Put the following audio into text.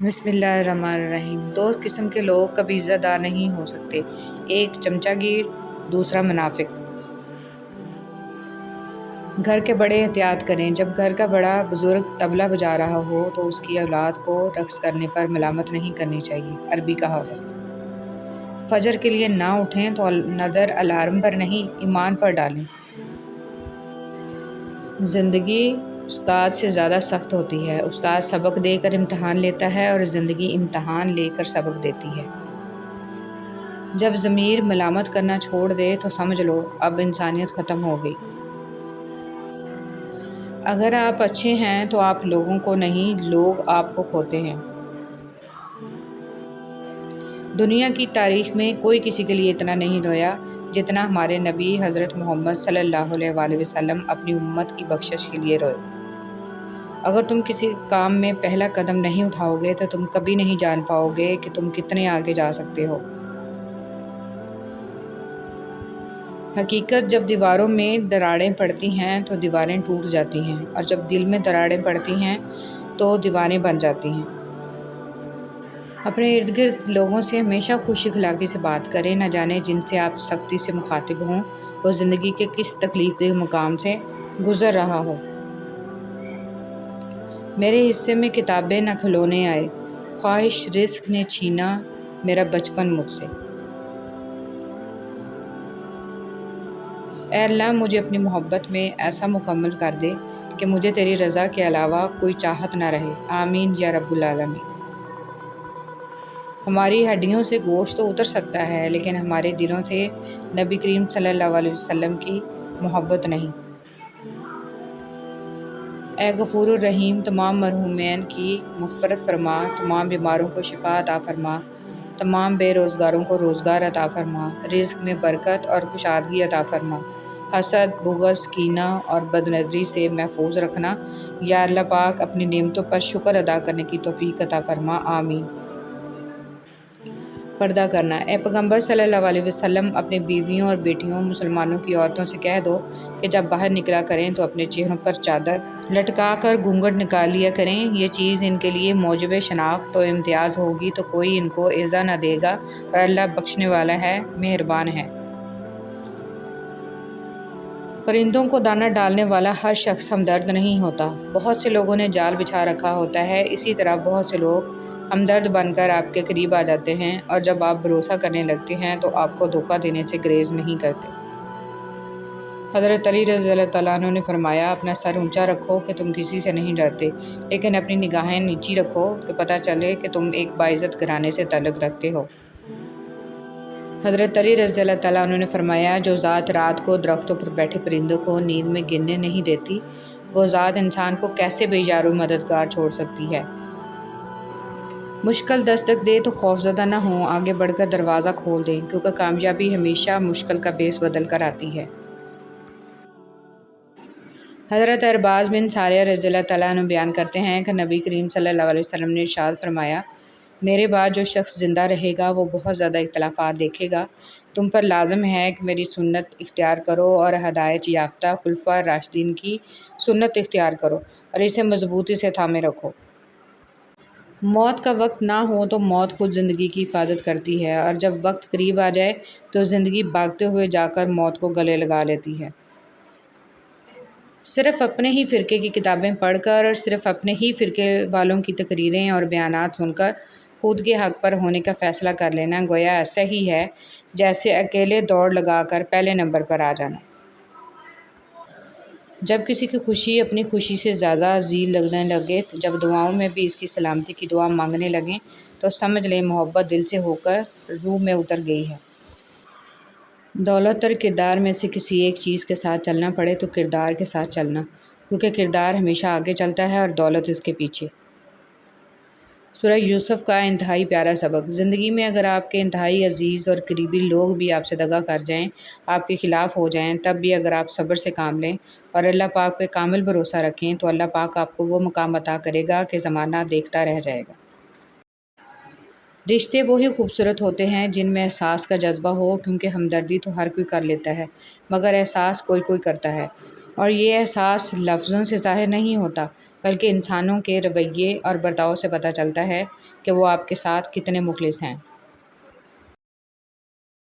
بسم اللہ الرحمن الرحیم۔ دو قسم کے لوگ کبھی عزت دار نہیں ہو سکتے، ایک چمچہ گیر، دوسرا منافق۔ گھر کے بڑے احتیاط کریں۔ جب گھر کا بڑا بزرگ طبلہ بجا رہا ہو تو اس کی اولاد کو رقص کرنے پر ملامت نہیں کرنی چاہیے۔ عربی کہاوت۔ فجر کے لیے نہ اٹھیں تو نظر الارم پر نہیں، ایمان پر ڈالیں۔ زندگی استاد سے زیادہ سخت ہوتی ہے۔ استاد سبق دے کر امتحان لیتا ہے اور زندگی امتحان لے کر سبق دیتی ہے۔ جب ضمیر ملامت کرنا چھوڑ دے تو سمجھ لو اب انسانیت ختم ہو گئی۔ اگر آپ اچھے ہیں تو آپ لوگوں کو نہیں، لوگ آپ کو کھوتے ہیں۔ دنیا کی تاریخ میں کوئی کسی کے لیے اتنا نہیں رویا جتنا ہمارے نبی حضرت محمد صلی اللہ علیہ وآلہ وسلم اپنی امت کی بخشش کے لیے روئے۔ اگر تم کسی کام میں پہلا قدم نہیں اٹھاؤ گے تو تم کبھی نہیں جان پاؤ گے کہ تم کتنے آگے جا سکتے ہو۔ حقیقت، جب دیواروں میں دراڑیں پڑتی ہیں تو دیواریں ٹوٹ جاتی ہیں، اور جب دل میں دراڑیں پڑتی ہیں تو دیواریں بن جاتی ہیں۔ اپنے ارد گرد لوگوں سے ہمیشہ خوش اخلاقی سے بات کریں۔ نہ جانے جن سے آپ سختی سے مخاطب ہوں وہ زندگی کے کس تکلیف دہ مقام سے گزر رہا ہو۔ میرے حصے میں کتابیں نہ کھلونے آئے، خواہش رزق نے چھینا میرا بچپن مجھ سے۔ اے اللہ، مجھے اپنی محبت میں ایسا مکمل کر دے کہ مجھے تیری رضا کے علاوہ کوئی چاہت نہ رہے۔ آمین یا رب العالمین۔ ہماری ہڈیوں سے گوشت تو اتر سکتا ہے لیکن ہمارے دلوں سے نبی کریم صلی اللہ علیہ وسلم کی محبت نہیں۔ اے غفور الرحیم، تمام مرحومین کی مغفرت فرما، تمام بیماروں کو شفا عطا فرما، تمام بے روزگاروں کو روزگار عطا فرما، رزق میں برکت اور کشادگی عطا فرما، حسد، بغض، کینہ اور بدنظری سے محفوظ رکھنا۔ یا اللہ پاک، اپنی نعمتوں پر شکر ادا کرنے کی توفیق عطا فرما۔ آمین۔ پردہ کرنا۔ اے پیغمبر صلی اللہ علیہ وسلم، اپنے بیویوں اور بیٹیوں مسلمانوں کی عورتوں سے کہہ دو کہ جب باہر نکلا کریں تو اپنے چہروں پر چادر لٹکا کر گھونگھٹ نکال لیا کریں۔ یہ چیز ان کے لیے موجب شناخت و امتیاز ہوگی تو کوئی ان کو ایذا نہ دے گا، اور اللہ بخشنے والا ہے، مہربان ہے۔ پرندوں کو دانہ ڈالنے والا ہر شخص ہمدرد نہیں ہوتا۔ بہت سے لوگوں نے جال بچھا رکھا ہوتا ہے، اسی طرح بہت سے لوگ ہمدرد بن کر آپ کے قریب آ جاتے ہیں، اور جب آپ بھروسہ کرنے لگتے ہیں تو آپ کو دھوکہ دینے سے گریز نہیں کرتے۔ حضرت علی رضی اللہ تعالیٰ عنہ نے فرمایا، اپنا سر اونچا رکھو کہ تم کسی سے نہیں ڈرتے، لیکن اپنی نگاہیں نیچی رکھو کہ پتہ چلے کہ تم ایک باعزت گھرانے سے تعلق رکھتے ہو۔ حضرت علی رضی اللہ تعالیٰ عنہ نے فرمایا، جو ذات رات کو درختوں پر بیٹھے پرندوں کو نیند میں گرنے نہیں دیتی، وہ ذات انسان کو کیسے بے یار و مددگار چھوڑ سکتی ہے۔ مشکل دستک دے تو خوفزدہ نہ ہوں، آگے بڑھ کر دروازہ کھول دیں، کیونکہ کامیابی ہمیشہ مشکل کا بیس بدل کر آتی ہے۔ حضرت ارباز بن ساریہ رضی اللہ تعالیٰ عنہ بیان کرتے ہیں کہ نبی کریم صلی اللہ علیہ وسلم نے ارشاد فرمایا، میرے بعد جو شخص زندہ رہے گا وہ بہت زیادہ اختلافات دیکھے گا۔ تم پر لازم ہے کہ میری سنت اختیار کرو اور ہدایت یافتہ خلفائے راشدین کی سنت اختیار کرو اور اسے مضبوطی سے تھامے رکھو۔ موت کا وقت نہ ہو تو موت خود زندگی کی حفاظت کرتی ہے، اور جب وقت قریب آ جائے تو زندگی بھاگتے ہوئے جا کر موت کو گلے لگا لیتی ہے۔ صرف اپنے ہی فرقے کی کتابیں پڑھ کر اور صرف اپنے ہی فرقے والوں کی تقریریں اور بیانات سن کر خود کے حق پر ہونے کا فیصلہ کر لینا گویا ایسا ہی ہے جیسے اکیلے دوڑ لگا کر پہلے نمبر پر آ جانا۔ جب کسی کی خوشی اپنی خوشی سے زیادہ عزیز لگنے لگے، جب دعاؤں میں بھی اس کی سلامتی کی دعا مانگنے لگیں تو سمجھ لیں محبت دل سے ہو کر روح میں اتر گئی ہے۔ دولت اور کردار میں سے کسی ایک چیز کے ساتھ چلنا پڑے تو کردار کے ساتھ چلنا، کیونکہ کردار ہمیشہ آگے چلتا ہے اور دولت اس کے پیچھے۔ سورہ یوسف کا انتہائی پیارا سبق۔ زندگی میں اگر آپ کے انتہائی عزیز اور قریبی لوگ بھی آپ سے دغا کر جائیں، آپ کے خلاف ہو جائیں، تب بھی اگر آپ صبر سے کام لیں اور اللہ پاک پہ کامل بھروسہ رکھیں تو اللہ پاک آپ کو وہ مقام عطا کرے گا کہ زمانہ دیکھتا رہ جائے گا۔ رشتے وہی خوبصورت ہوتے ہیں جن میں احساس کا جذبہ ہو، کیونکہ ہمدردی تو ہر کوئی کر لیتا ہے مگر احساس کوئی کوئی کرتا ہے، اور یہ احساس لفظوں سے ظاہر نہیں ہوتا بلکہ انسانوں کے رویے اور برتاؤ سے پتہ چلتا ہے کہ وہ آپ کے ساتھ کتنے مخلص ہیں۔